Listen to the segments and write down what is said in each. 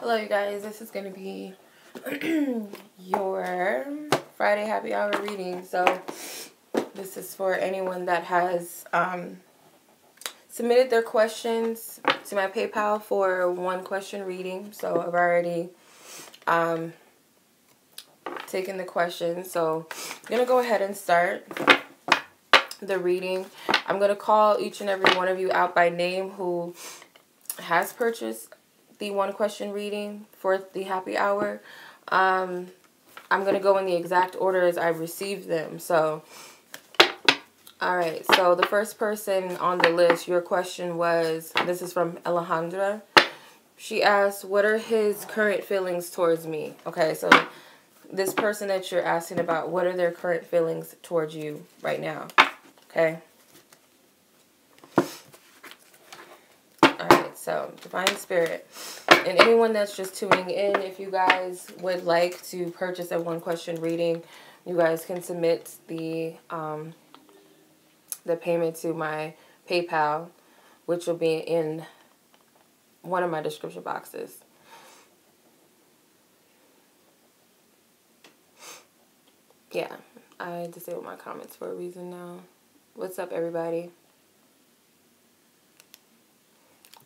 Hello you guys, this is going to be your Friday happy hour reading. So this is for anyone that has submitted their questions to my PayPal for one question reading. So I've already taken the questions. So I'm going to go ahead and start the reading. I'm going to call each and every one of you out by name who has purchased the one question reading for the happy hour. I'm going to go in the exact order as I received them. So, alright, so the first person on the list, your question was, this is from Alejandra. She asked, what are his current feelings towards me? Okay, so this person that you're asking about, what are their current feelings towards you right now? Okay. Alright, so Divine Spirit. And anyone that's just tuning in, if you guys would like to purchase a one question reading, you guys can submit the payment to my PayPal, which will be in one of my description boxes. Yeah, I disabled my comments for a reason now. What's up, everybody?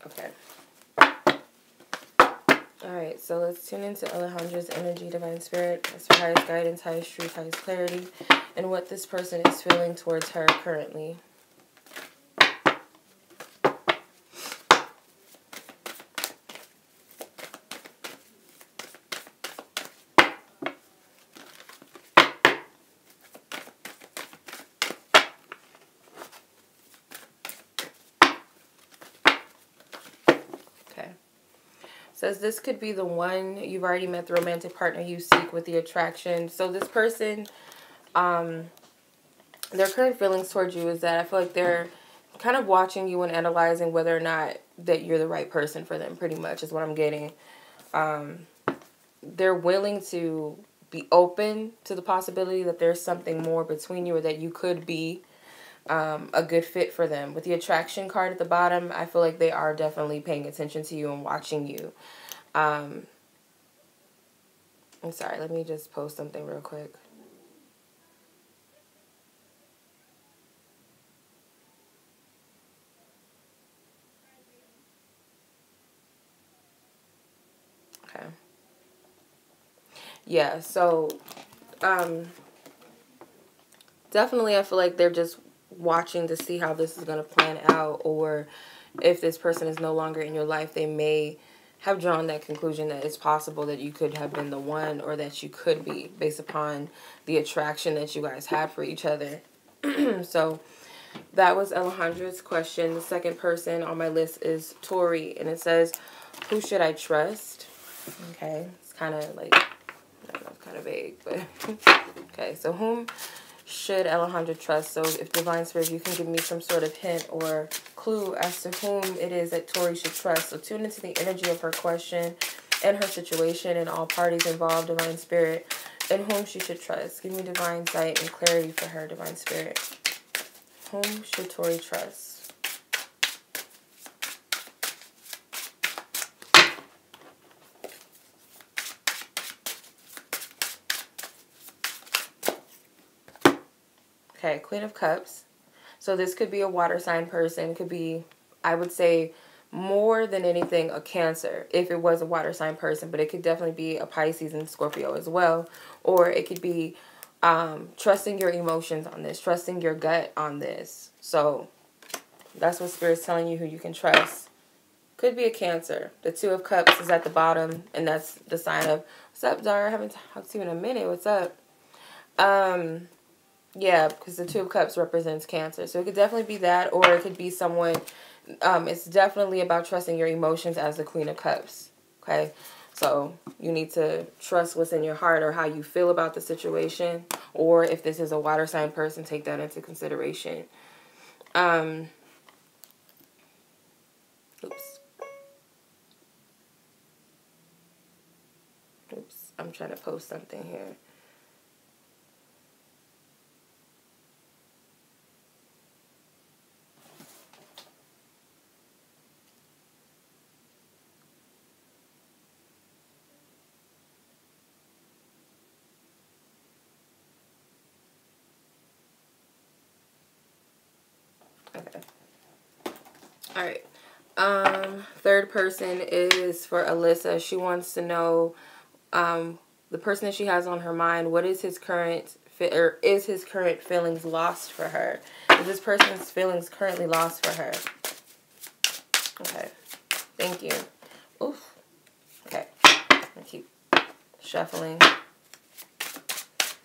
Okay. Alright, so let's tune into Alejandra's energy, Divine Spirit. That's for highest guidance, highest truth, highest clarity, and what this person is feeling towards her currently. Says this could be the one. You've already met the romantic partner you seek with the attraction. So this person, their current feelings towards you is that I feel like they're kind of watching you and analyzing whether or not that you're the right person for them, pretty much is what I'm getting. They're willing to be open to the possibility that there's something more between you or that you could be a good fit for them. With the attraction card at the bottom, I feel like they are definitely paying attention to you and watching you. I'm sorry, let me just post something real quick. Okay. Yeah, so definitely I feel like they're just watching to see how this is going to plan out, or if this person is no longer in your life, they may have drawn that conclusion that it's possible that you could have been the one, or that you could be, based upon the attraction that you guys had for each other. So that was Alejandra's question. The second person on my list is Tori, and it says, who should I trust? Okay, it's kind of like, I don't know, kind of vague, but okay, so whom should Alejandra trust? So if Divine Spirit, you can give me some sort of hint or clue as to whom it is that Tori should trust. So tune into the energy of her question and her situation and all parties involved, Divine Spirit, and whom she should trust. Give me divine sight and clarity for her, Divine Spirit. Whom should Tori trust? Okay, Queen of Cups. So this could be a water sign person. Could be, I would say, more than anything, a Cancer, if it was a water sign person. But it could definitely be a Pisces and Scorpio as well. Or it could be trusting your emotions on this, trusting your gut on this. So that's what Spirit's telling you who you can trust. Could be a Cancer. The Two of Cups is at the bottom, and that's the sign of, what's up, Daria? I haven't talked to you in a minute. What's up? Yeah, because the Two of Cups represents Cancer. So it could definitely be that, or it could be someone, it's definitely about trusting your emotions as the Queen of Cups. Okay? So you need to trust what's in your heart or how you feel about the situation. Or if this is a water sign person, take that into consideration. Oops, I'm trying to post something here. All right. Third person is for Elisa. She wants to know the person that she has on her mind. What is his current is his current feelings lost for her? Is this person's feelings currently lost for her? Okay. Thank you. Oof. Okay. I'll keep shuffling.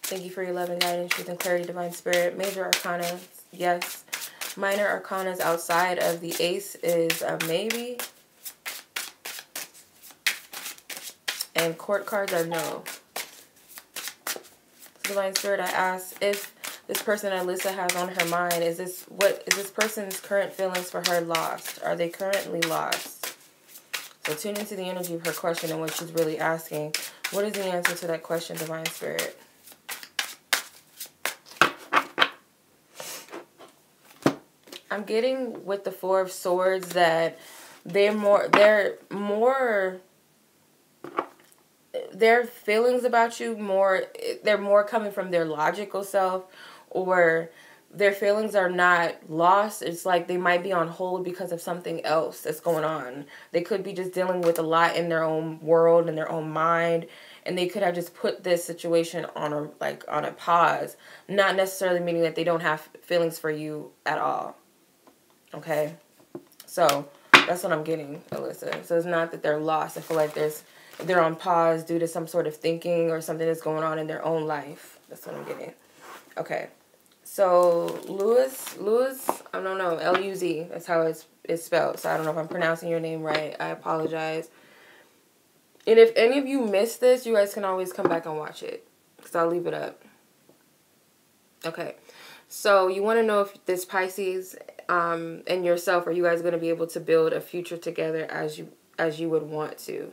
Thank you for your love and guidance, truth and clarity, divine spirit. Major arcana, yes. Minor arcanas outside of the ace is a maybe. And court cards are no. Divine spirit, I ask if this person Elisa has on her mind, is this person's current feelings for her lost? Are they currently lost? So tune into the energy of her question and what she's really asking. What is the answer to that question, divine spirit? I'm getting with the Four of Swords that their feelings about you they're more coming from their logical self, or their feelings are not lost. It's like they might be on hold because of something else that's going on. They could be just dealing with a lot in their own world and their own mind, and they could have just put this situation on a pause, not necessarily meaning that they don't have feelings for you at all. Okay, so that's what I'm getting, Elisa. So it's not that they're lost. I feel like they're on pause due to some sort of thinking or something that's going on in their own life. That's what I'm getting. Okay, so Luz, I don't know, L-U-Z. That's how it's spelled. So I don't know if I'm pronouncing your name right. I apologize. And if any of you missed this, you guys can always come back and watch it, because I'll leave it up. Okay. So you want to know if this Pisces and yourself, are you guys going to be able to build a future together as you would want to?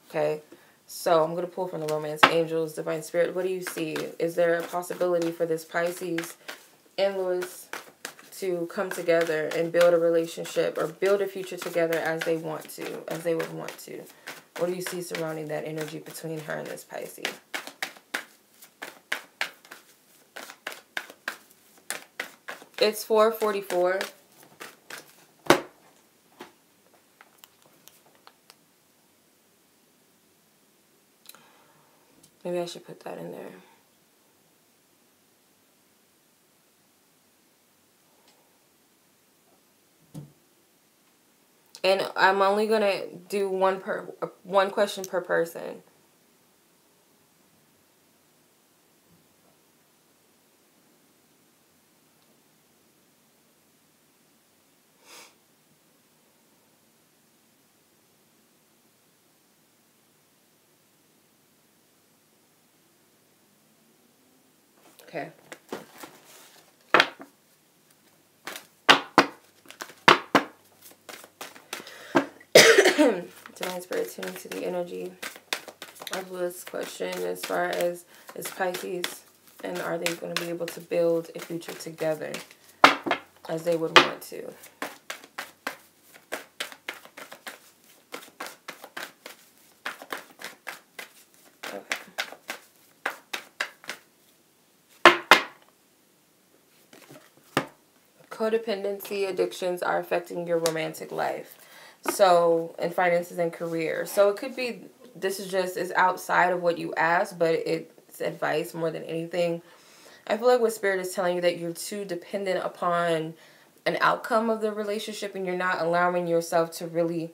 Okay. So I'm going to pull from the Romance Angels, Divine Spirit. What do you see? Is there a possibility for this Pisces and Lewis to come together and build a relationship or build a future together as they want to, as they would want to? What do you see surrounding that energy between her and this Pisces? It's 444. Maybe I should put that in there. And I'm only going to do one question per person. Okay. Divine Spirit, tuning to the energy of this question as far as is Pisces, and are they going to be able to build a future together as they would want to? Codependency addictions are affecting your romantic life. So, and finances and career. So it could be, this is outside of what you asked, but it's advice more than anything. I feel like what Spirit is telling you that you're too dependent upon an outcome of the relationship, and you're not allowing yourself to really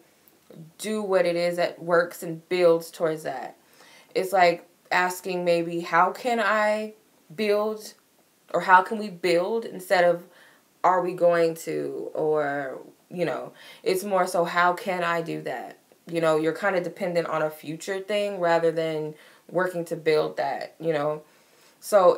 do what it is that works and builds towards that. It's like asking maybe, how can I build, or how can we build, instead of are we going to, or, you know, it's more so how can I do that? You know, you're kind of dependent on a future thing rather than working to build that, you know. So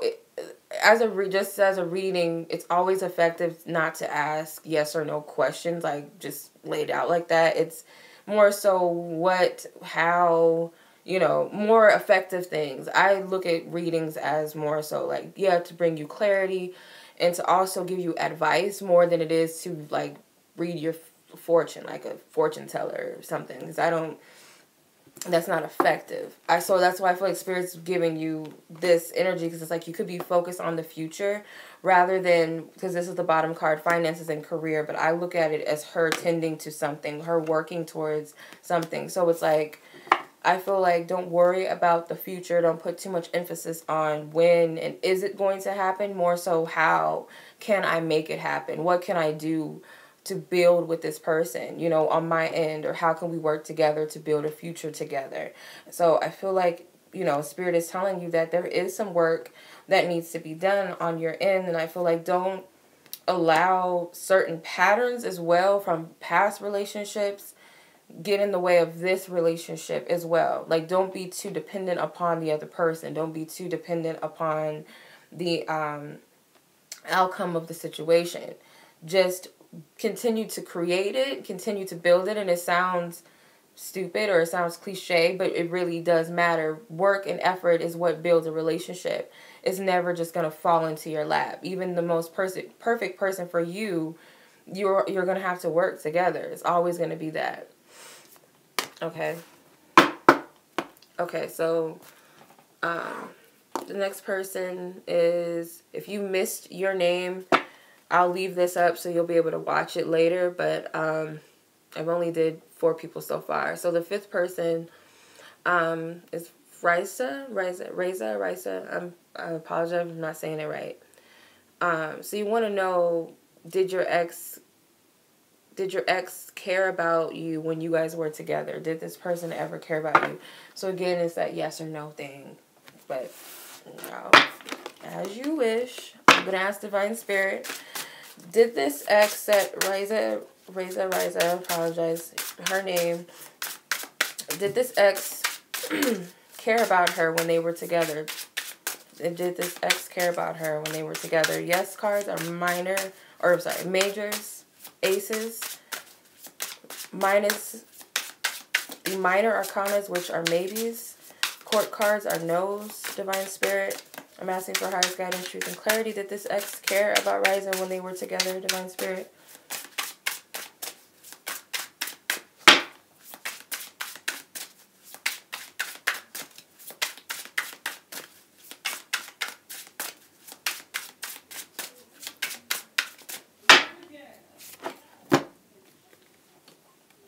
just as a reading, it's always effective not to ask yes or no questions, like just laid out like that. It's more so what, how, you know, more effective things. I look at readings as more so like, yeah, to bring you clarity and to also give you advice more than it is to like read your fortune, like a fortune teller or something. Because that's not effective. So that's why I feel like Spirit's giving you this energy, because it's like you could be focused on the future rather than, because this is the bottom card, finances and career, but I look at it as her tending to something, her working towards something. So it's like, I feel like don't worry about the future. Don't put too much emphasis on when and is it going to happen. More so, how can I make it happen? What can I do to build with this person, you know, on my end? Or how can we work together to build a future together? So I feel like, you know, Spirit is telling you that there is some work that needs to be done on your end. And I feel like don't allow certain patterns as well from past relationships get in the way of this relationship as well. Like, don't be too dependent upon the other person. Don't be too dependent upon the outcome of the situation. Just continue to create it, continue to build it, and it sounds stupid or it sounds cliche, but it really does matter. Work and effort is what builds a relationship. It's never just going to fall into your lap. Even the most perfect person for you, you're going to have to work together. It's always going to be that. Okay. Okay, so the next person is, if you missed your name, I'll leave this up so you'll be able to watch it later, but I've only did 4 people so far. So the 5th person is Raisa. I apologize if I'm not saying it right. So you want to know, did your ex care about you when you guys were together? Did this person ever care about you? So again, it's that yes or no thing. But, you know, as you wish. I'm going to ask Divine Spirit. Did this ex that Raisa, apologize, her name. Did this ex care about her when they were together? Did this ex care about her when they were together? Yes cards are majors. Aces, minus the minor arcanas, which are maybes. Court cards are no's. Divine Spirit, I'm asking for highest guidance, truth, and clarity. Did this ex care about Raisa when they were together? Divine Spirit.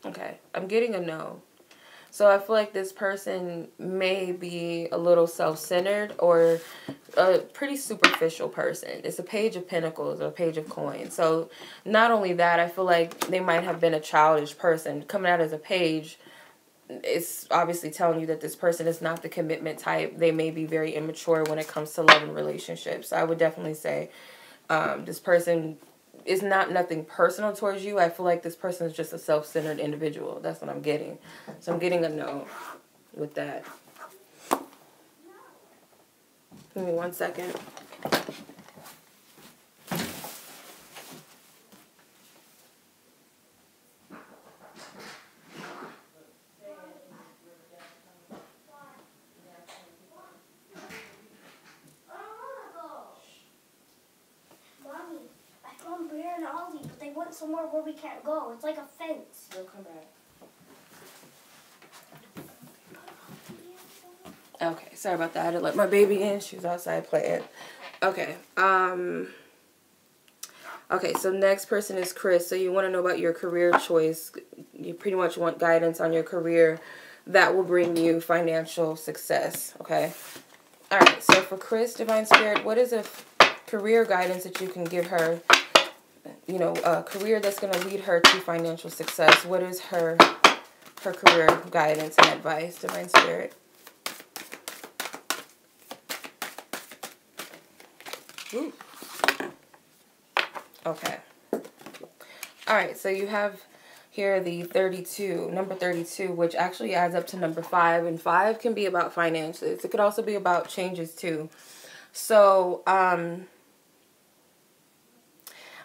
Okay, I'm getting a no. So I feel like this person may be a little self-centered or a pretty superficial person. It's a Page of Pentacles or a Page of Coins. So not only that, I feel like they might have been a childish person. Coming out as a page, it's obviously telling you that this person is not the commitment type. They may be very immature when it comes to love and relationships. So I would definitely say this person is nothing personal towards you. I feel like this person is just a self-centered individual. That's what I'm getting. So I'm getting a no with that. Give me 1 second. Somewhere where we can't go. It's like a fence. They'll come back. Okay, sorry about that. I had to let my baby in. She was outside playing. Okay. Okay, so next person is Chris. So you want to know about your career choice. You pretty much want guidance on your career that will bring you financial success. Okay. All right, so for Chris, Divine Spirit, what is a career guidance that you can give her? You know, a career that's going to lead her to financial success. What is her career guidance and advice, Divine Spirit? Ooh. Okay. All right, so you have here the 32, number 32, which actually adds up to number 5, and 5 can be about finances. It could also be about changes too. So,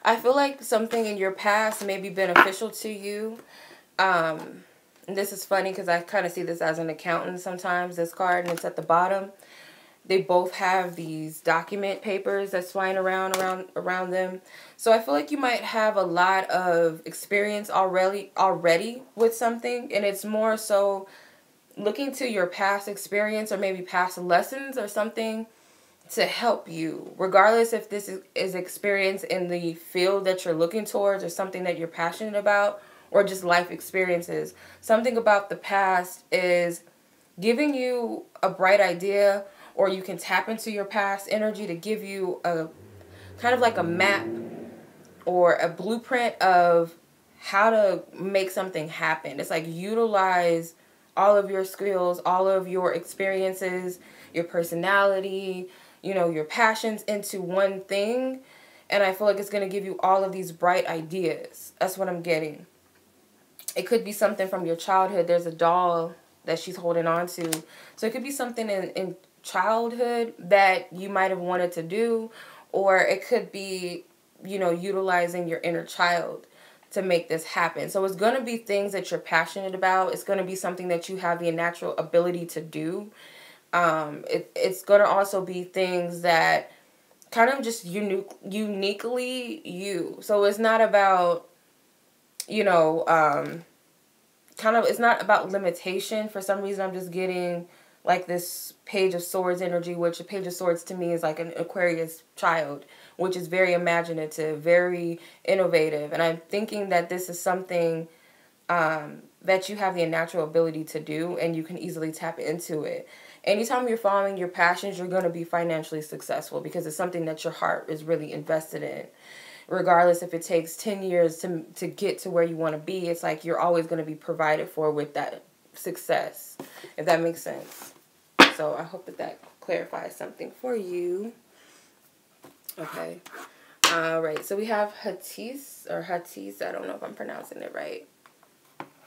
I feel like something in your past may be beneficial to you. And this is funny because I kind of see this as an accountant sometimes, this card, and it's at the bottom. They both have these document papers that's flying around them. So I feel like you might have a lot of experience already with something, and it's more so looking to your past experience or maybe past lessons or something to help you, regardless if this is experience in the field that you're looking towards or something that you're passionate about or just life experiences. Something about the past is giving you a bright idea, or you can tap into your past energy to give you a kind of like a map or a blueprint of how to make something happen. It's like utilize all of your skills, all of your experiences, your personality, you know, your passions into one thing. And I feel like it's going to give you all of these bright ideas. That's what I'm getting. It could be something from your childhood. There's a doll that she's holding on to. So it could be something in childhood that you might have wanted to do. Or it could be, you know, utilizing your inner child to make this happen. So it's going to be things that you're passionate about. It's going to be something that you have the natural ability to do. It's going to also be things that kind of just uniquely you. So it's not about, you know, it's not about limitation. For some reason, I'm just getting like this Page of Swords energy, which a Page of Swords to me is like an Aquarius child, which is very imaginative, very innovative. And I'm thinking that this is something that you have the natural ability to do, and you can easily tap into it. Anytime you're following your passions, you're going to be financially successful because it's something that your heart is really invested in. Regardless if it takes 10 years to get to where you want to be, it's like you're always going to be provided for with that success, if that makes sense. So I hope that clarifies something for you. Okay. All right. So we have Hatice, or Hatice. I don't know if I'm pronouncing it right.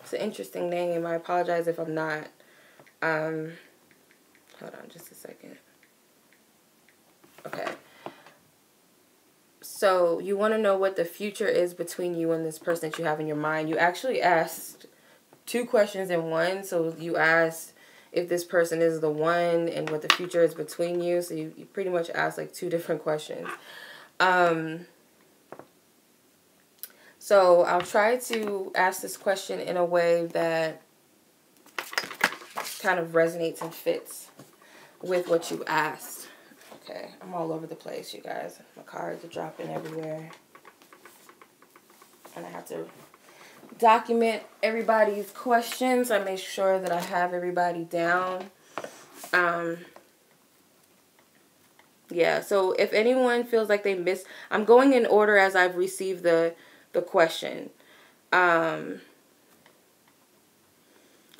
It's an interesting name. I apologize if I'm not. Hold on just a second. Okay. So you want to know what the future is between you and this person that you have in your mind. You actually asked 2 questions in one. So you asked if this person is the one and what the future is between you. So you pretty much asked like 2 different questions. So I'll try to ask this question in a way that kind of resonates and fits with what you asked. Okay, I'm all over the place, you guys. My cards are dropping everywhere. And I have to document everybody's questions. I make sure that I have everybody down. Yeah, so if anyone feels like they missed, I'm going in order as I've received the question.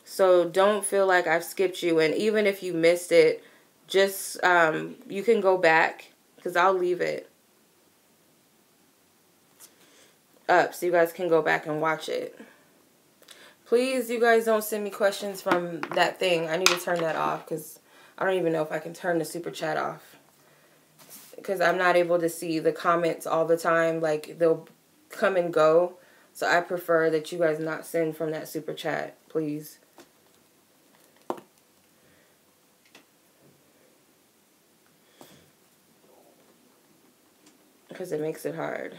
So don't feel like I've skipped you. And even if you missed it, just, you can go back because I'll leave it up so you guys can go back and watch it. Please, you guys don't send me questions from that thing. I need to turn that off because I don't even know if I can turn the super chat off. Because I'm not able to see the comments all the time. Like, they'll come and go. So I prefer that you guys not send from that super chat, please. Because it makes it hard.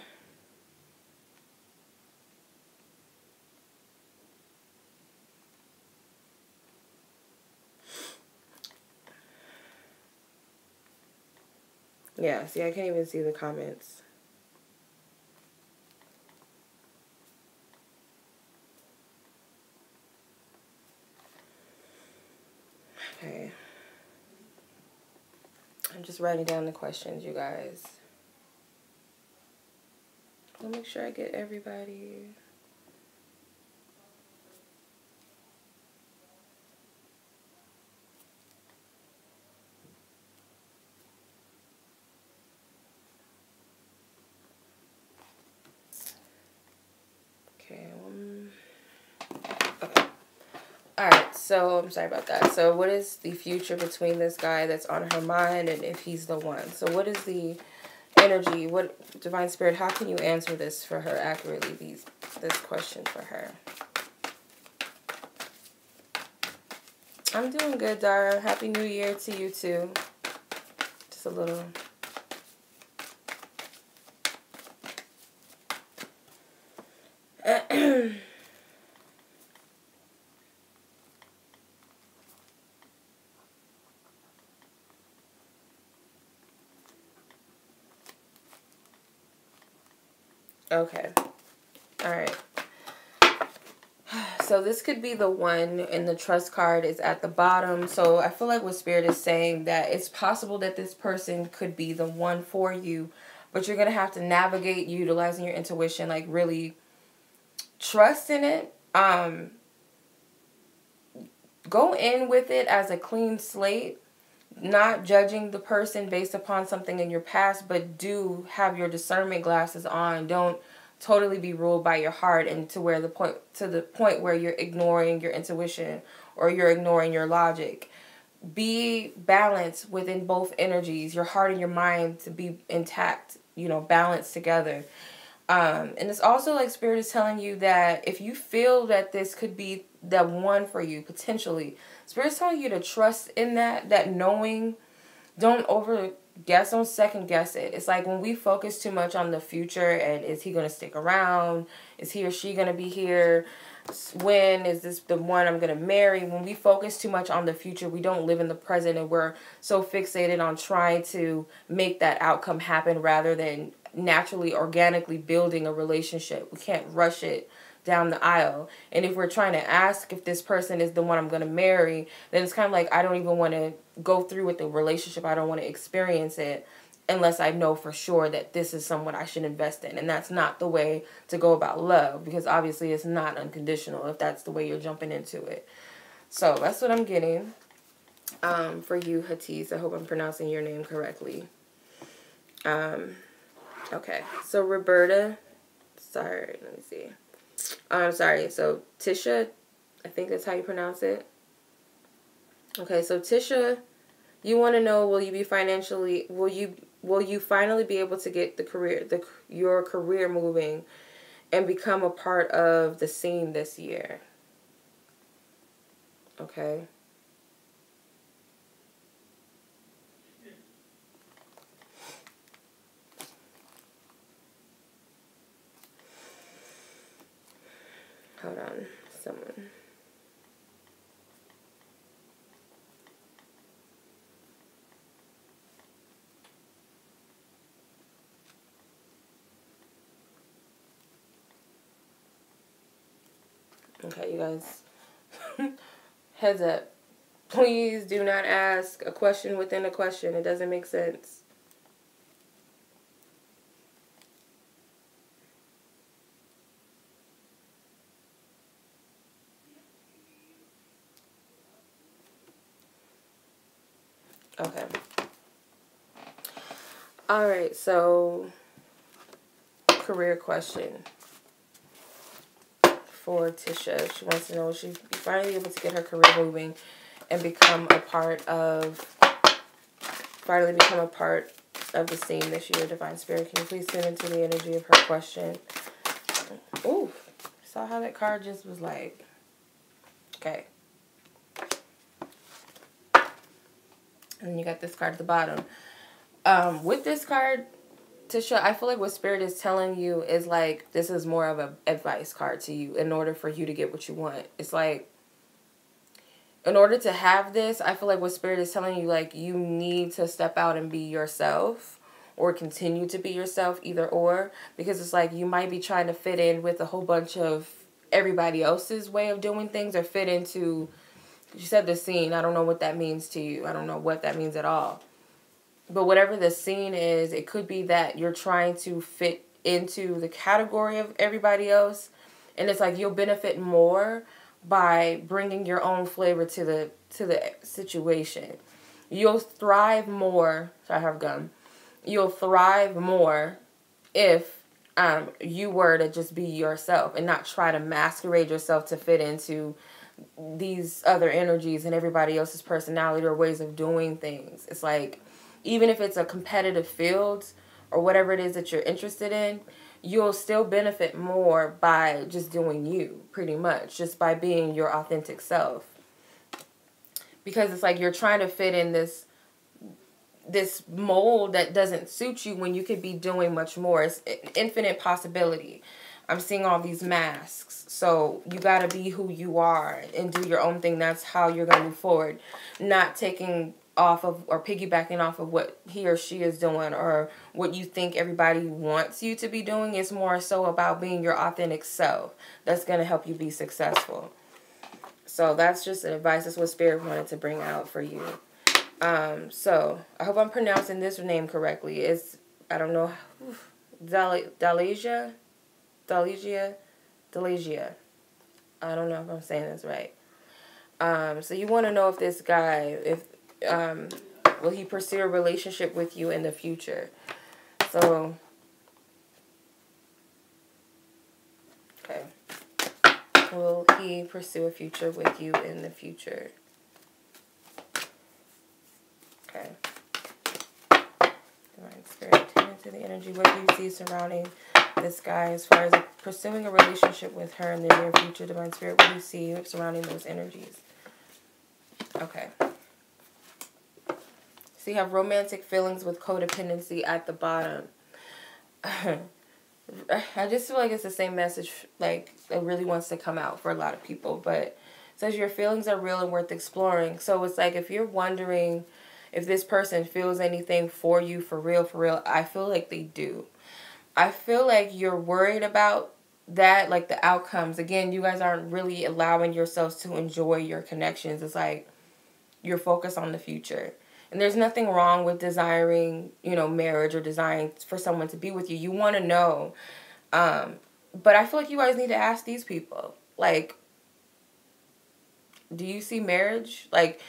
Yeah, see, I can't even see the comments. Okay. I'm just writing down the questions, you guys. I'll make sure I get everybody. Okay. Okay. Alright, so I'm sorry about that. So what is the future between this guy that's on her mind and if he's the one? So what is the energy? What, Divine Spirit, how can you answer this for her accurately, this question for her? I'm doing good, Daria. Happy New Year to you too. Just a little. Okay. All right. So this could be the one, and the trust card is at the bottom. So I feel like what Spirit is saying, that it's possible that this person could be the one for you, but you're going to have to navigate utilizing your intuition, like really trust in it. Go in with it as a clean slate, not judging the person based upon something in your past, but do have your discernment glasses on. Don't totally be ruled by your heart, and to the point where you're ignoring your intuition or you're ignoring your logic. Be balanced within both energies, your heart and your mind, to be intact, balanced together. And it's also like Spirit is telling you that if you feel that this could be the one for you, potentially, Spirit's telling you to trust in that knowing. Don't guess, don't second guess it. It's like when we focus too much on the future, and is he going to stick around? Is he or she going to be here? When is this the one I'm going to marry? When we focus too much on the future, we don't live in the present, and we're so fixated on trying to make that outcome happen rather than naturally, organically building a relationship. We can't rush it down the aisle. And if we're trying to ask if this person is the one I'm going to marry, then it's kind of like, I don't even want to go through with the relationship. I don't want to experience it unless I know for sure that this is someone I should invest in. And that's not the way to go about love, because obviously it's not unconditional if that's the way you're jumping into it. So that's what I'm getting for you, Hatice. I hope I'm pronouncing your name correctly. Okay, so Roberta, sorry, let me see. Sorry, so Tisha, I think that's how you pronounce it. Okay, so Tisha, you want to know, will you finally be able to get your career moving and become a part of the scene this year? Okay. Hold on, someone. Okay, you guys. Heads up. Please do not ask a question within a question. It doesn't make sense. Okay. All right, so career question for Tisha. She wants to know, will she be finally able to get her career moving and become a part of the scene this year? Divine Spirit, can you please tune into the energy of her question? Ooh, saw how that card just was like, okay. And you got this card at the bottom. With this card, Tisha, I feel like what Spirit is telling you is like, this is more of an advice card to you in order for you to get what you want. It's like, in order to have this, I feel like what Spirit is telling you, like, you need to step out and be yourself, or continue to be yourself, either or, because it's like you might be trying to fit in with a whole bunch of everybody else's way of doing things, or fit into, you said the scene. I don't know what that means to you. I don't know what that means at all. But whatever the scene is, it could be that you're trying to fit into the category of everybody else. And it's like you'll benefit more by bringing your own flavor to the situation. You'll thrive more. Sorry, I have gum. You'll thrive more if you were to just be yourself and not try to masquerade yourself to fit into these other energies and everybody else's personality or ways of doing things. It's like, even if it's a competitive field or whatever it is that you're interested in, you'll still benefit more by just doing you, pretty much, just by being your authentic self. Because it's like you're trying to fit in this mold that doesn't suit you when you could be doing much more. It's infinite possibility. I'm seeing all these masks. So you got to be who you are and do your own thing. That's how you're going to move forward. Not taking off of or piggybacking off of what he or she is doing or what you think everybody wants you to be doing. It's more so about being your authentic self that's going to help you be successful. So that's just advice. That's what Spirit wanted to bring out for you. So I hope I'm pronouncing this name correctly. It's, I don't know, Dali Jia. I don't know if I'm saying this right. So you want to know if this guy, will he pursue a relationship with you in the future? So, okay. Will he pursue a future with you in the future? Okay. Divine Spirit, tune into the energy. What do you see surrounding this guy as far as pursuing a relationship with her in the near future? Divine Spirit, what do you see surrounding those energies? Okay. So you have romantic feelings with codependency at the bottom. I just feel like it's the same message, like, it really wants to come out for a lot of people. But it says your feelings are real and worth exploring. So it's like if you're wondering if this person feels anything for you for real, I feel like they do. I feel like you're worried about that, like the outcomes. Again, you guys aren't really allowing yourselves to enjoy your connections. It's like you're focused on the future. And there's nothing wrong with desiring, you know, marriage or desiring for someone to be with you. You want to know. But I feel like you guys need to ask these people. Like, do you see marriage? Like,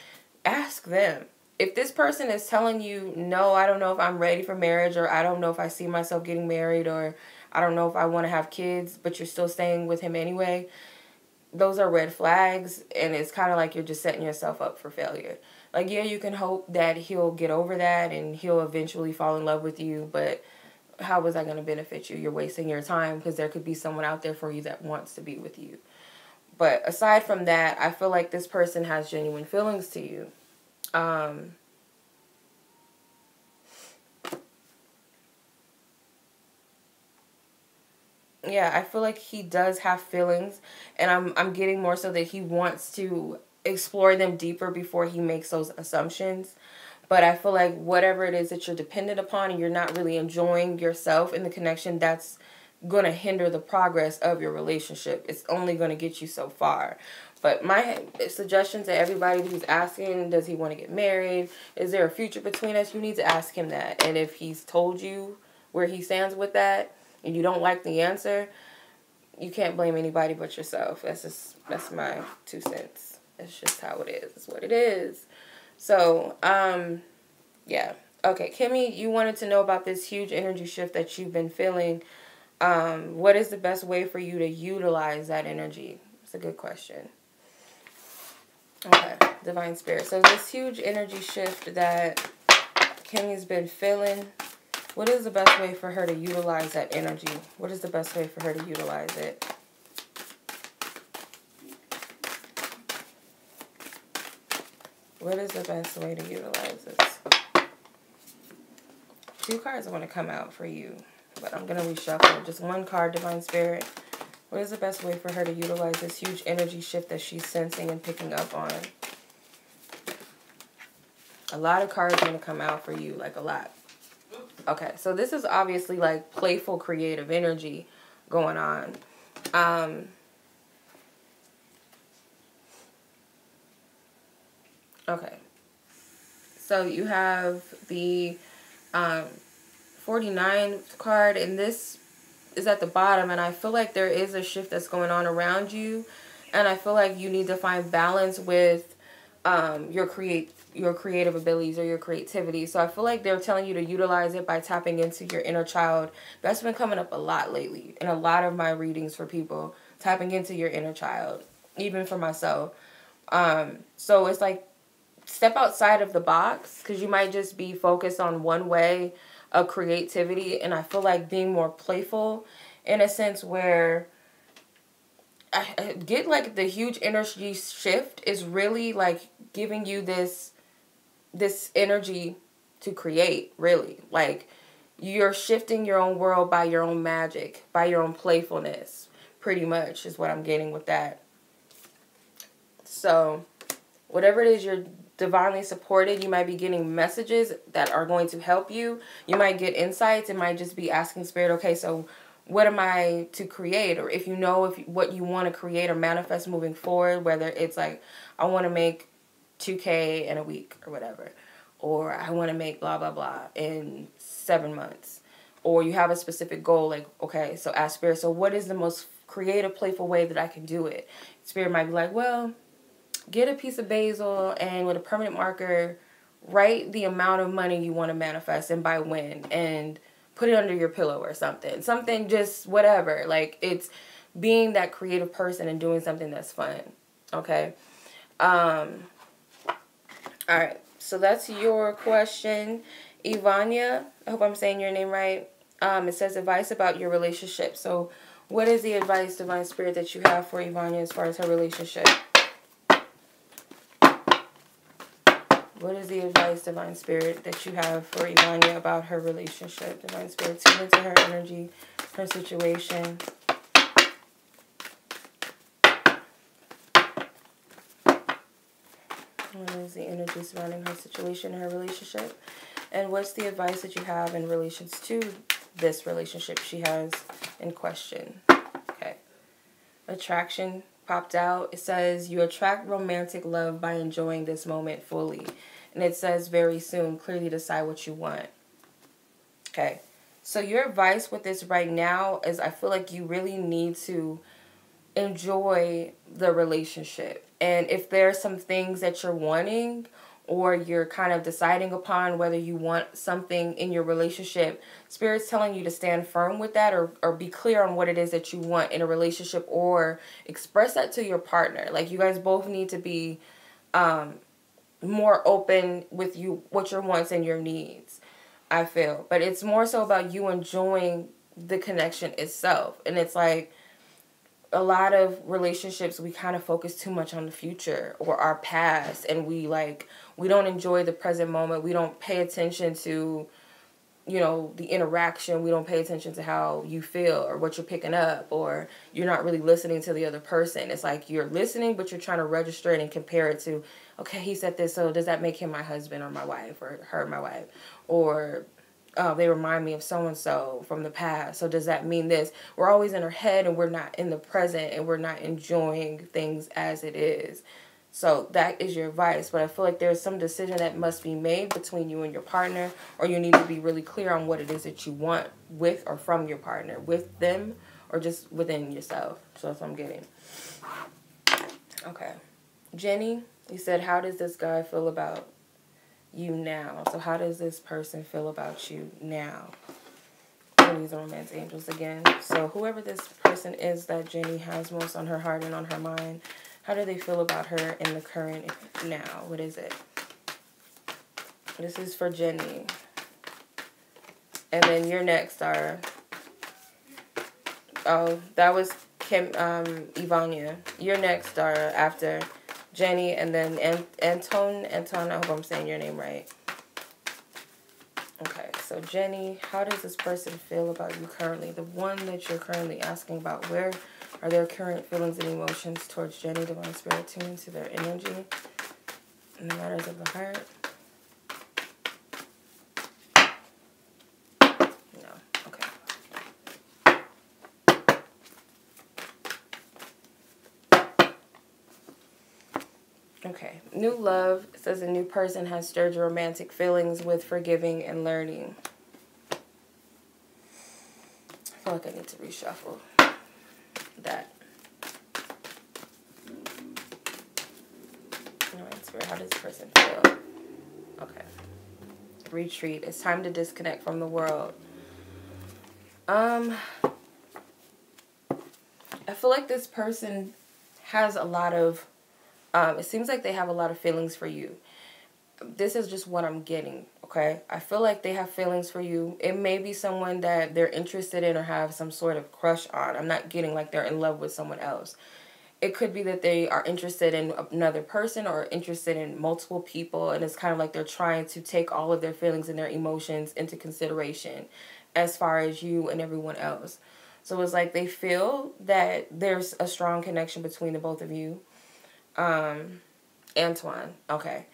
ask them. If this person is telling you, no, I don't know if I'm ready for marriage, or I don't know if I see myself getting married, or I don't know if I want to have kids, but you're still staying with him anyway, those are red flags, and it's kind of like you're just setting yourself up for failure. Like, yeah, you can hope that he'll get over that and he'll eventually fall in love with you, but how is that going to benefit you? You're wasting your time because there could be someone out there for you that wants to be with you. But aside from that, I feel like this person has genuine feelings to you. Yeah, I feel like he does have feelings, and I'm getting more so that he wants to explore them deeper before he makes those assumptions. But I feel like whatever it is that you're dependent upon and you're not really enjoying yourself in the connection, that's going to hinder the progress of your relationship. It's only going to get you so far. But my suggestion to everybody who's asking, does he want to get married? Is there a future between us? You need to ask him that. And if he's told you where he stands with that and you don't like the answer, you can't blame anybody but yourself. That's my 2 cents. It's just how it is. It's what it is. So, yeah. Okay, Kimmy, you wanted to know about this huge energy shift that you've been feeling. What is the best way for you to utilize that energy? It's a good question. Okay, Divine Spirit. So this huge energy shift that Kimmy's been feeling, what is the best way for her to utilize that energy? What is the best way for her to utilize it? What is the best way to utilize this? 2 cards want to come out for you, but I'm going to reshuffle. Just 1 card, Divine Spirit. What is the best way for her to utilize this huge energy shift that she's sensing and picking up on? A lot of cards going to come out for you, like a lot. Okay, so this is obviously like playful, creative energy going on. Okay, so you have the 49 card, and this is at the bottom, and I feel like there is a shift that's going on around you, and I feel like you need to find balance with your creative abilities or your creativity. So I feel like they're telling you to utilize it by tapping into your inner child. That's been coming up a lot lately in a lot of my readings for people, tapping into your inner child, even for myself. So it's like, step outside of the box, because you might just be focused on one way of creativity, and I feel like being more playful in a sense where I get like the huge energy shift is really like giving you this energy to create, really. Like, you're shifting your own world by your own magic, by your own playfulness, pretty much is what I'm getting with that. So whatever it is you're divinely supported, you might be getting messages that are going to help you. You might get insights. It might just be asking Spirit, okay, so what am I to create? Or if you know what you want to create or manifest moving forward, whether it's like, I want to make 2K in a week or whatever, or I want to make blah, blah, blah in 7 months, or you have a specific goal, like, okay, so ask Spirit, so what is the most creative, playful way that I can do it? Spirit might be like, well, get a piece of basil and with a permanent marker, write the amount of money you want to manifest and by when, and put it under your pillow or something. Something, just whatever. Like, it's being that creative person and doing something that's fun. Okay? Alright. So that's your question. Ivana, I hope I'm saying your name right. It says advice about your relationship. So what is the advice, Divine Spirit, that you have for Ivana as far as her relationship? What is the advice, Divine Spirit, that you have for Ivana about her relationship? Divine Spirit, tune into her energy, her situation. What is the energy surrounding her situation, her relationship? And what's the advice that you have in relations to this relationship she has in question? Okay. Attraction popped out. It says, you attract romantic love by enjoying this moment fully. And it says, very soon, clearly decide what you want. Okay. So your advice with this right now is, I feel like you really need to enjoy the relationship. And if there are some things that you're wanting, or you're kind of deciding upon whether you want something in your relationship, Spirit's telling you to stand firm with that, or be clear on what it is that you want in a relationship, or express that to your partner. Like, you guys both need to be more open with what your wants and your needs, I feel. But it's more so about you enjoying the connection itself. And it's like, a lot of relationships, we kind of focus too much on the future or our past, and we don't enjoy the present moment. We don't pay attention to, the interaction. We don't pay attention to how you feel or what you're picking up, or you're not really listening to the other person. It's like you're listening, but you're trying to register it and compare it to, okay, he said this, so does that make him my husband or my wife, or her my wife? Or they remind me of so-and-so from the past, so does that mean this? We're always in our head, and we're not in the present, and we're not enjoying things as it is. So that is your advice. But I feel like there's some decision that must be made between you and your partner, or you need to be really clear on what it is that you want with or from your partner, with them or just within yourself. So that's what I'm getting. Okay. Jenni, you said, how does this guy feel about you now? So how does this person feel about you now? These are romance angels again. So whoever this person is that Jenni has most on her heart and on her mind, how do they feel about her in the current now? What is it? This is for Jenni. And then you're next, Daria. Oh, that was Ivana. You're next, Daria, after Jenni, and then Antoine, I hope I'm saying your name right. Okay, so Jenni, how does this person feel about you currently? The one that you're currently asking about, where are their current feelings and emotions towards Jenni? Divine Spirit, tune into their energy in the matters of the heart. No, okay. Okay, new love. It says a new person has stirred your romantic feelings with forgiving and learning. I feel like I need to reshuffle that. Alright, Spirit, how does this person feel? Okay. Retreat. It's time to disconnect from the world. I feel like this person has a lot of it seems like they have a lot of feelings for you. This is just what I'm getting, okay? I feel like they have feelings for you. It may be someone that they're interested in or have some sort of crush on. I'm not getting like they're in love with someone else. It could be that they are interested in another person or interested in multiple people, and it's kind of like they're trying to take all of their feelings and their emotions into consideration as far as you and everyone else. So it's like they feel that there's a strong connection between the both of you. Antoine. Okay.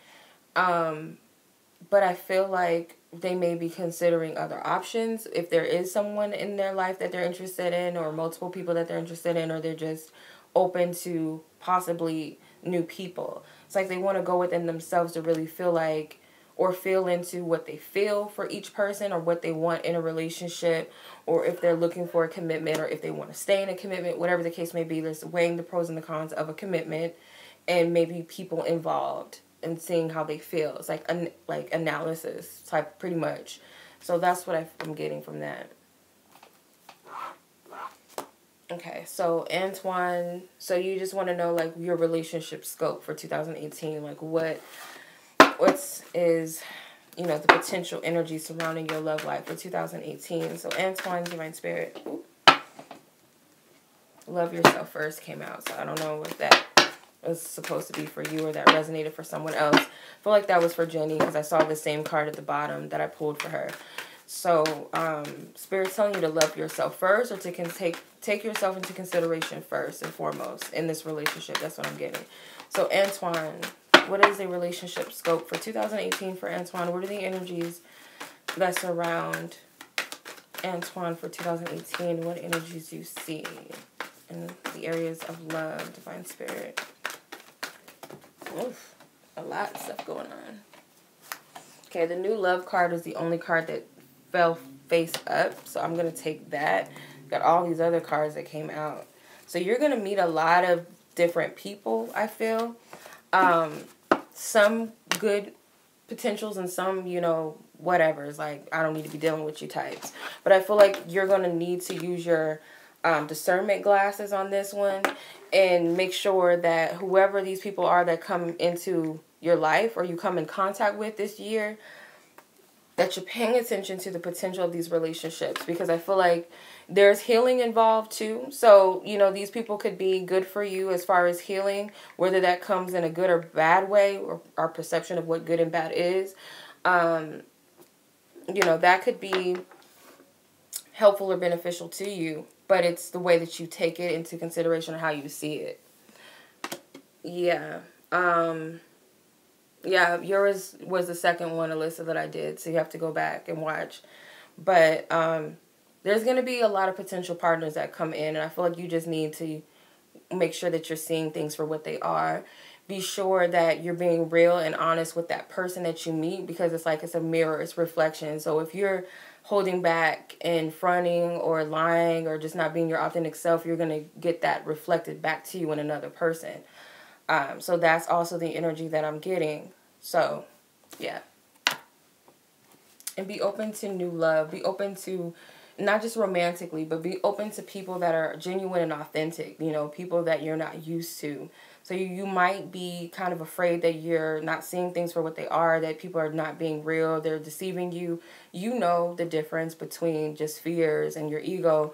But I feel like they may be considering other options if there is someone in their life that they're interested in, or multiple people that they're interested in, or they're just open to possibly new people. It's like they want to go within themselves to really feel like, or feel into what they feel for each person, or what they want in a relationship, or if they're looking for a commitment, or if they want to stay in a commitment, whatever the case may be. There's weighing the pros and the cons of a commitment, and maybe people involved, and seeing how they feel. It's like analysis type, pretty much. So that's what I'm getting from that. Okay, so Antoine, so you just want to know like your relationship scope for 2018, like what's is, you know, the potential energy surrounding your love life for 2018. So Antoine, Divine Spirit, Love Yourself First came out, so I don't know what that was supposed to be for you, or that resonated for someone else. I feel like that was for Jenni, because I saw the same card at the bottom that I pulled for her. So, Spirit's telling you to love yourself first, or to take yourself into consideration first and foremost in this relationship. That's what I'm getting. So, Antoine, what is the relationship scope for 2018 for Antoine? What are the energies that surround Antoine for 2018? What energies do you see in the areas of love, Divine Spirit? Oof, a lot of stuff going on. Okay, the new love card is the only card that fell face up, so I'm going to take that. Got all these other cards that came out. So you're going to meet a lot of different people, I feel. Some good potentials and some, you know, whatever. It's like, I don't need to be dealing with you types. But I feel like you're going to need to use your discernment glasses on this one, and make sure that whoever these people are that come into your life, or you come in contact with this year, that you're paying attention to the potential of these relationships, because I feel like there's healing involved too. So, you know, these people could be good for you as far as healing, whether that comes in a good or bad way, or our perception of what good and bad is. You know, that could be helpful or beneficial to you, but it's the way that you take it into consideration, or how you see it. Yeah. Yeah, yours was the second one, Elisa, that I did, so you have to go back and watch. But there's going to be a lot of potential partners that come in, and I feel like you just need to make sure that you're seeing things for what they are. Be sure that you're being real and honest with that person that you meet, because it's like it's a mirror, it's reflection. So if you're holding back and fronting or lying or just not being your authentic self, you're going to get that reflected back to you in another person. So that's also the energy that I'm getting. So, yeah. And be open to new love. Be open to, not just romantically, but be open to people that are genuine and authentic. You know, people that you're not used to. So you might be kind of afraid that you're not seeing things for what they are, that people are not being real, they're deceiving you. You know the difference between just fears and your ego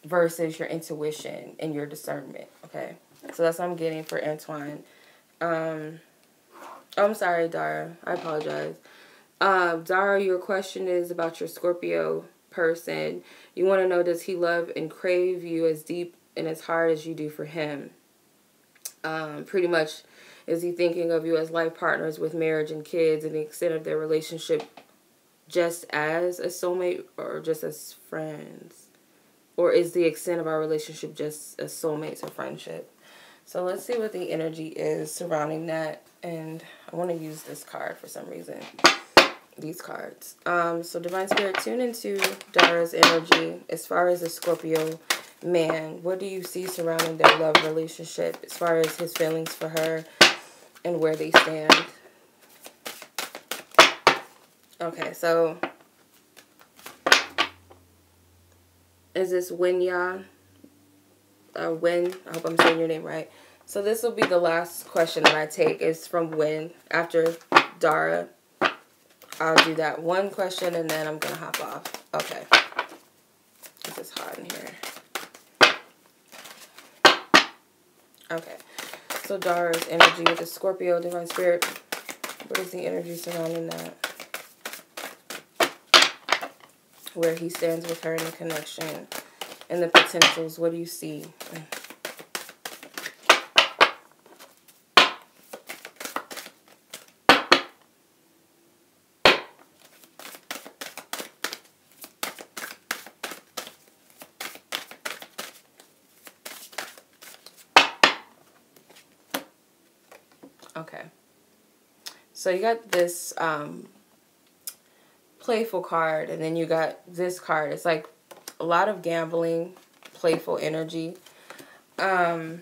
versus your intuition and your discernment, okay? So that's what I'm getting for Antoine. I'm sorry, Daria. I apologize. Daria, your question is about your Scorpio person. You want to know, does he love and crave you as deep and as hard as you do for him? Pretty much, is he thinking of you as life partners with marriage and kids, and the extent of their relationship just as a soulmate, or just as friends? Or is the extent of our relationship just as soulmates or friendship? So let's see what the energy is surrounding that. And I want to use this card for some reason. These cards. So Divine Spirit, tune into Dara's energy as far as the Scorpio man. What do you see surrounding their love relationship as far as his feelings for her and where they stand? Okay, so is this Winya? Win? I hope I'm saying your name right. So this will be the last question that I take, is from Win. After Dara, I'll do that one question and then I'm going to hop off. Okay. This is hot in here. Okay. So Dara's energy with the Scorpio, Divine Spirit. What is the energy surrounding that? Where he stands with her in the connection and the potentials. What do you see? Okay. So you got this playful card, and then you got this card. It's like a lot of gambling, playful energy. So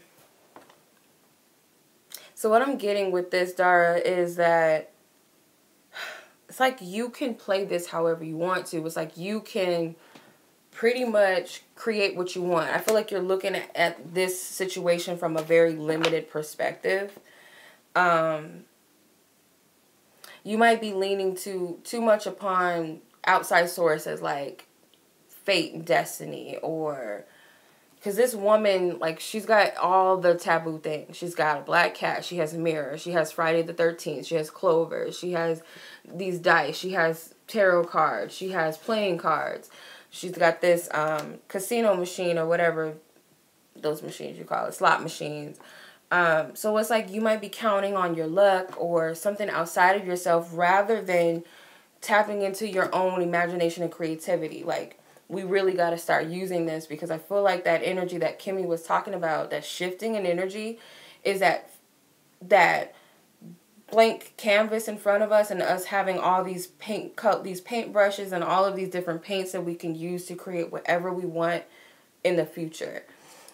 what I'm getting with this, Dara, is that it's like you can play this however you want to. It's like you can pretty much create what you want. I feel like you're looking at this situation from a very limited perspective. You might be leaning too much upon outside sources like fate and destiny, or because this woman, like, she's got all the taboo things. She's got a black cat. She has a mirror. She has Friday the 13th. She has clover. She has these dice. She has tarot cards. She has playing cards. She's got this casino machine or whatever those machines you call it, slot machines. So it's like you might be counting on your luck or something outside of yourself rather than tapping into your own imagination and creativity. Like, we really got to start using this, because I feel like that energy that Kimmy was talking about, that shifting in energy, is that blank canvas in front of us, and us having all these paint brushes and all of these different paints that we can use to create whatever we want in the future.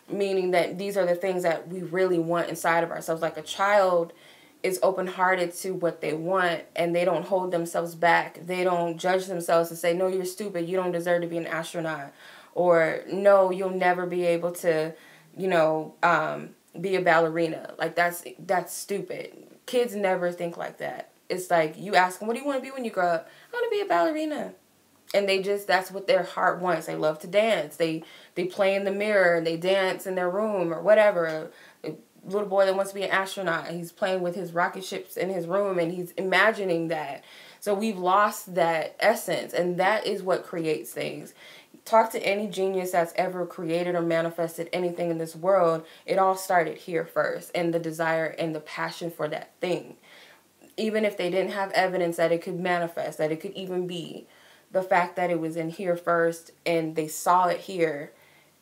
Meaning that these are the things that we really want inside of ourselves. Like, a child is open-hearted to what they want, and they don't hold themselves back. They don't judge themselves and say, no, you're stupid, you don't deserve to be an astronaut, or no, you'll never be able to, you know, be a ballerina. Like, that's stupid. Kids never think like that. It's like, you ask them, what do you want to be when you grow up? I want to be a ballerina. And they just, that's what their heart wants. They love to dance. They play in the mirror, and they dance in their room or whatever. A little boy that wants to be an astronaut, he's playing with his rocket ships in his room, and he's imagining that. So we've lost that essence, and that is what creates things. Talk to any genius that's ever created or manifested anything in this world. It all started here first, and the desire and the passion for that thing. Even if they didn't have evidence that it could manifest, that it could even be, the fact that it was in here first, and they saw it here,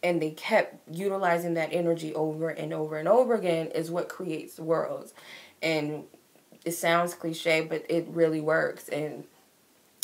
and they kept utilizing that energy over and over and over again, is what creates worlds. And it sounds cliche, but it really works. And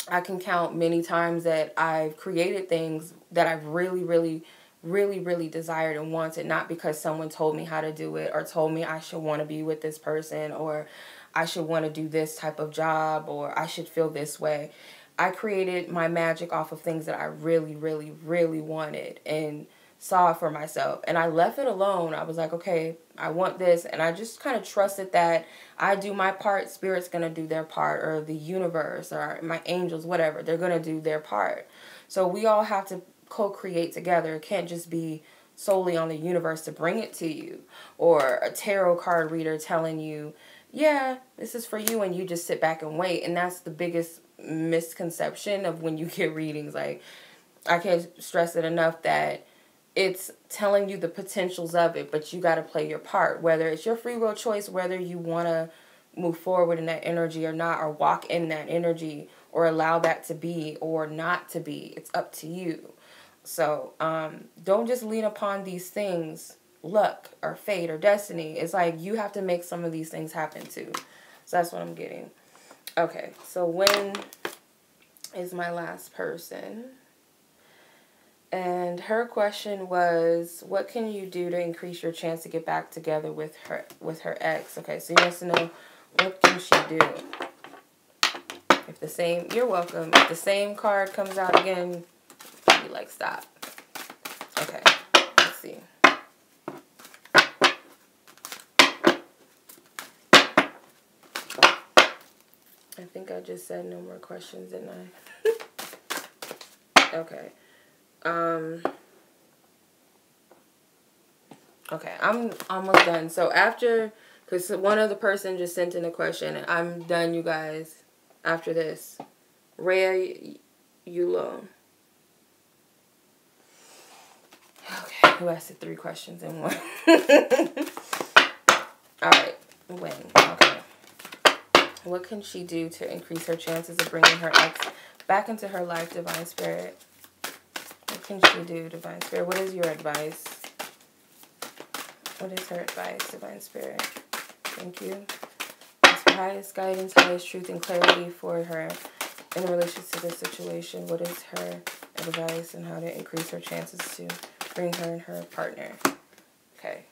I can count many times that I've created things that I've really, really, really, really desired and wanted, not because someone told me how to do it or told me I should want to be with this person, or I should want to do this type of job, or I should feel this way. I created my magic off of things that I really, really, really wanted and saw for myself. And I left it alone. I was like, okay, I want this. And I just kind of trusted that I do my part, Spirit's going to do their part, or the universe, or my angels, whatever. They're going to do their part. So we all have to co-create together. It can't just be solely on the universe to bring it to you, or a tarot card reader telling you, yeah, this is for you, and you just sit back and wait. And that's the biggest misconception of when you get readings. Like, I can't stress it enough that it's telling you the potentials of it, but you got to play your part, whether it's your free will choice, whether you want to move forward in that energy or not, or walk in that energy, or allow that to be or not to be. It's up to you. So don't just lean upon these things, luck or fate or destiny. It's like you have to make some of these things happen too. So that's what I'm getting. Okay, so when is my last person? And her question was, what can you do to increase your chance to get back together with her ex? Okay, so he wants to know, what can she do? If the same, you're welcome. If the same card comes out again, be like, stop. Okay, let's see. I think I just said no more questions, didn't I? Okay. Okay, I'm almost done. So after, because one other person just sent in a question, and I'm done, you guys, after this. Rhea, Yulo. Okay, who asked the 3 questions in one? Alright, when? Okay. What can she do to increase her chances of bringing her ex back into her life, Divine Spirit? What can she do, Divine Spirit? What is your advice? What is her advice, Divine Spirit? Thank you. highest guidance, highest truth, and clarity for her in relation to this situation. What is her advice and how to increase her chances to bring her and her partner? Okay.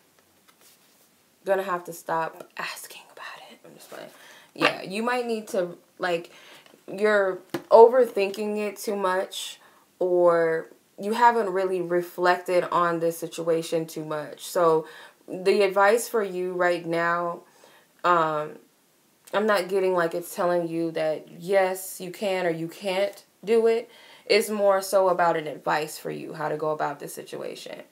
Gonna have to stop asking about it. I'm just playing. Yeah, you might need to, like, you're overthinking it too much, or you haven't really reflected on this situation too much. So the advice for you right now, I'm not getting like it's telling you that yes, you can or you can't do it. It's more so about an advice for you, how to go about this situation.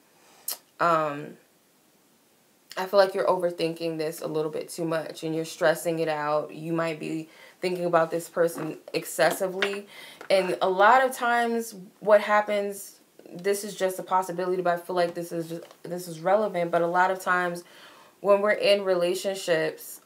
I feel like you're overthinking this a little bit too much and you're stressing it out. You might be thinking about this person excessively. And a lot of times what happens, this is just a possibility, but I feel like this is relevant. But a lot of times when we're in relationships,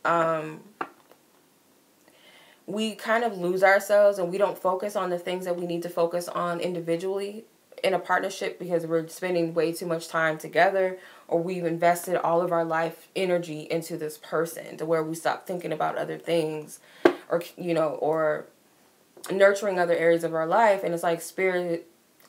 we kind of lose ourselves and we don't focus on the things that we need to focus on individually in a partnership because we're spending way too much time together, or we've invested all of our life energy into this person to where we stop thinking about other things, or, you know, or nurturing other areas of our life. And it's like spirit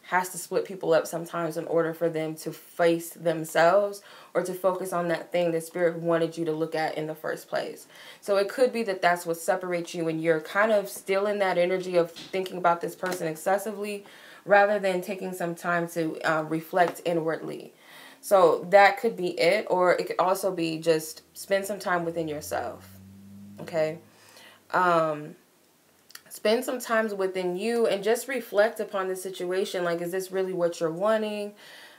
has to split people up sometimes in order for them to face themselves or to focus on that thing that spirit wanted you to look at in the first place. So it could be that that's what separates you, and you're kind of still in that energy of thinking about this person excessively rather than taking some time to reflect inwardly. So that could be it, or it could also be just spend some time within yourself, okay? Spend some time within you and just reflect upon the situation. Like, is this really what you're wanting?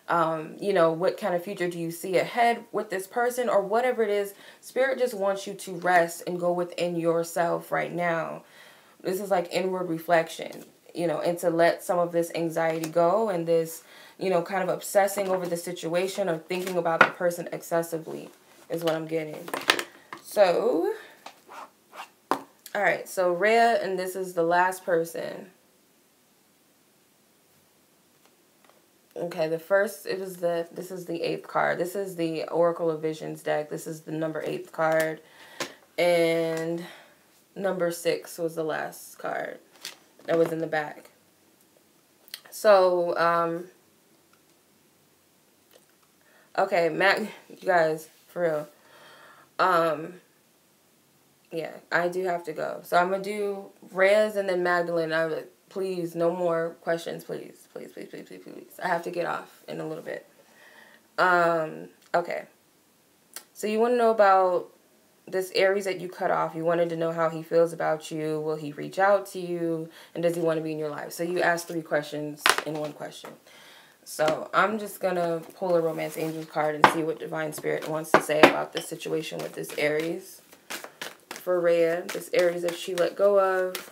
You know, what kind of future do you see ahead with this person, or whatever it is? Spirit just wants you to rest and go within yourself right now. This is like inward reflection, you know, and to let some of this anxiety go and this, you know, kind of obsessing over the situation or thinking about the person excessively is what I'm getting. So, all right, so Rhea, and this is the last person. Okay, this is the 8th card. This is the Oracle of Visions deck. This is the number 8th card. And number 6 was the last card that was in the back. So, okay, you guys, for real. Yeah, I do have to go. So I'm going to do Rhea's and then Magdalene. Please, no more questions, please. Please, please, please, please, please. I have to get off in a little bit. Okay. So you want to know about this Aries that you cut off. You wanted to know how he feels about you. Will he reach out to you? And does he want to be in your life? So you asked 3 questions in one question. So I'm just going to pull a Romance Angels card and see what Divine Spirit wants to say about this situation with this Aries. For Rhea, this Aries that she let go of.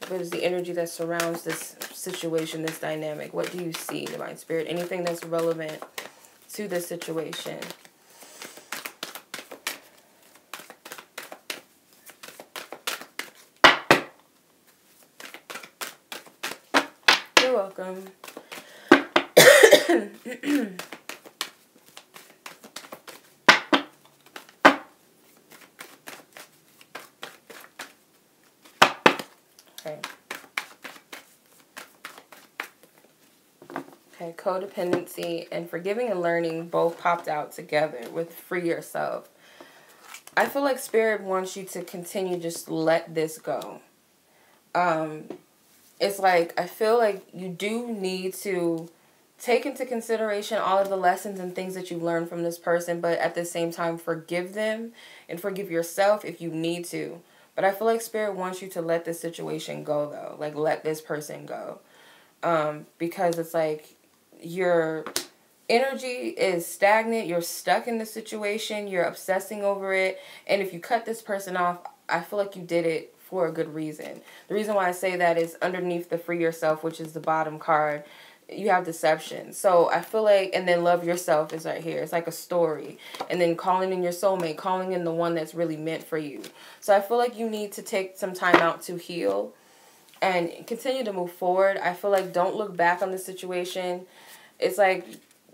What is the energy that surrounds this situation, this dynamic? What do you see, Divine Spirit? Anything that's relevant to this situation? You're welcome. Okay, codependency and forgiving and learning both popped out together with free yourself. I feel like Spirit wants you to continue just let this go. It's like, I feel like you do need to take into consideration all of the lessons and things that you learned from this person, but at the same time forgive them and forgive yourself if you need to. But I feel like Spirit wants you to let this situation go, though. Like, let this person go. Because it's like your energy is stagnant. You're stuck in the situation. You're obsessing over it. And if you cut this person off, I feel like you did it for a good reason. The reason why I say that is underneath the Free Yourself, which is the bottom card, you have deception. So I feel like, and then love yourself is right here. It's like a story. And then calling in your soulmate, calling in the one that's really meant for you. So I feel like you need to take some time out to heal and continue to move forward. I feel like don't look back on the situation. It's like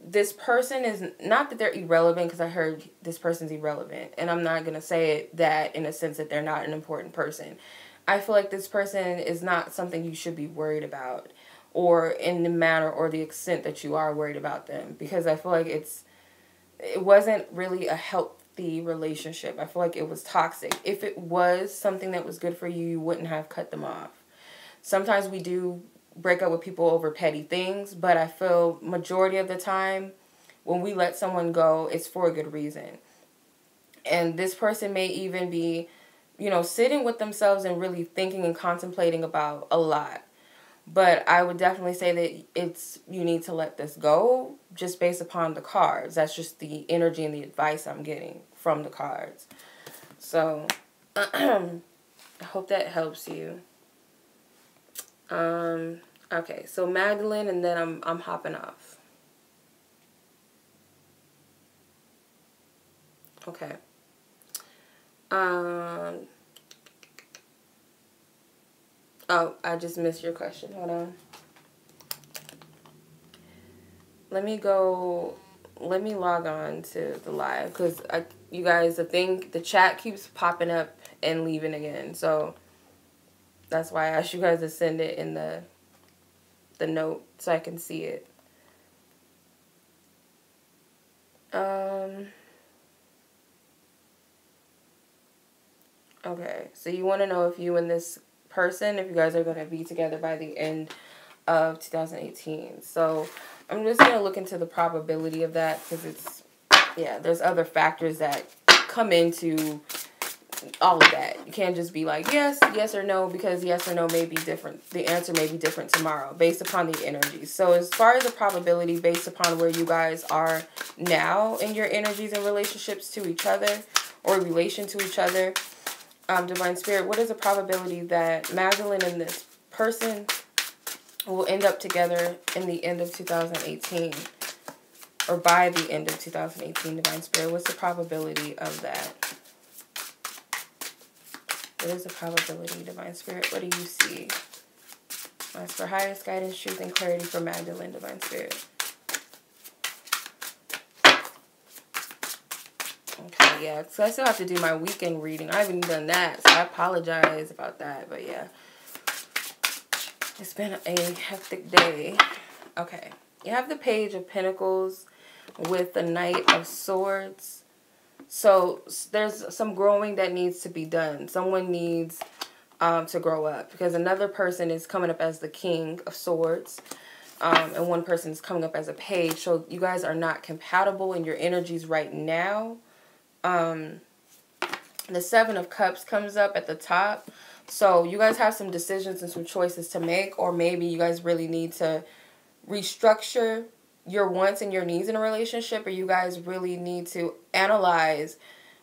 this person is not that they're irrelevant, because I heard this person's irrelevant, and I'm not going to say it that in a sense that they're not an important person. I feel like this person is not something you should be worried about, or in the manner or the extent that you are worried about them, because I feel like it wasn't really a healthy relationship. I feel like it was toxic. If it was something that was good for you, you wouldn't have cut them off. Sometimes we do break up with people over petty things, but I feel majority of the time when we let someone go, it's for a good reason. And this person may even be, you know, sitting with themselves and really thinking and contemplating about a lot. But I would definitely say that you need to let this go just based upon the cards. That's just the energy and the advice I'm getting from the cards. So I hope that helps you. Okay, so Magdalene, and then I'm hopping off. Okay. Oh, I just missed your question. Hold on. Let me log on to the live, because you guys, the chat keeps popping up and leaving again. So that's why I asked you guys to send it in the note so I can see it. Okay, so you want to know if you and this person, if you guys are going to be together by the end of 2018. So I'm just going to look into the probability of that, because there's other factors that come into all of that. You can't just be like, yes or no, because yes or no may be different. The answer may be different tomorrow based upon the energies. So as far as the probability based upon where you guys are now in your energies and relationships to each other, or relation to each other, Divine Spirit, what is the probability that Magdalene and this person will end up together in the end of 2018? Or by the end of 2018, Divine Spirit, what's the probability of that? What is the probability, Divine Spirit? What do you see? Ask for highest guidance, truth, and clarity for Magdalene, Divine Spirit. Okay, yeah, so I still have to do my weekend reading. I haven't done that, so I apologize about that, but yeah. It's been a hectic day. Okay, you have the Page of Pentacles with the Knight of Swords. So there's some growing that needs to be done. Someone needs to grow up, because another person is coming up as the King of Swords, and one person is coming up as a Page. So you guys are not compatible in your energies right now. The Seven of Cups comes up at the top. So you guys have some decisions and some choices to make, or maybe you guys really need to restructure your wants and your needs in a relationship, or you guys really need to analyze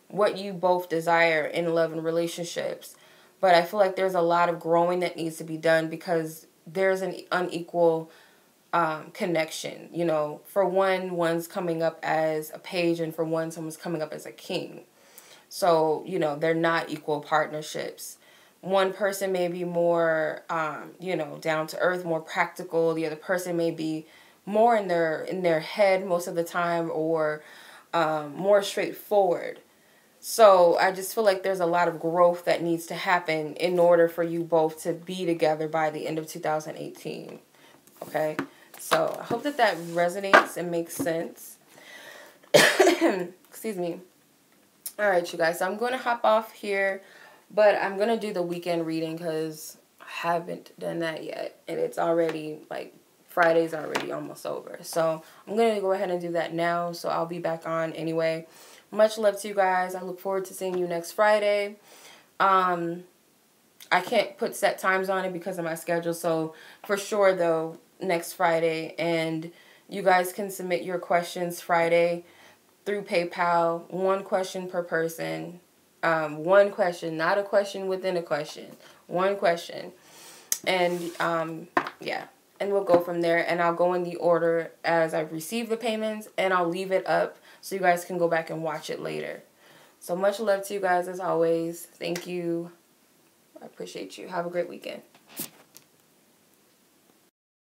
what you both desire in love and relationships. But I feel like there's a lot of growing that needs to be done, because there's an unequal connection. You know, for one's coming up as a Page, and for one, someone's coming up as a King. So, you know, they're not equal partnerships. One person may be more, down to earth, more practical. The other person may be more in their head most of the time, or more straightforward. So I just feel like there's a lot of growth that needs to happen in order for you both to be together by the end of 2018. Okay? So I hope that resonates and makes sense. Excuse me. All right, you guys. So I'm going to hop off here, but I'm going to do the weekend reading, because I haven't done that yet. And it's already, Friday's already almost over. So I'm going to go ahead and do that now. So I'll be back on anyway. Much love to you guys. I look forward to seeing you next Friday. I can't put set times on it because of my schedule. So for sure, though, next Friday. And you guys can submit your questions Friday through PayPal. One question per person. One question, not a question within a question. One question. And, yeah. And we'll go from there. And I'll go in the order as I receive the payments. And I'll leave it up so you guys can go back and watch it later. So much love to you guys as always. Thank you. I appreciate you. Have a great weekend.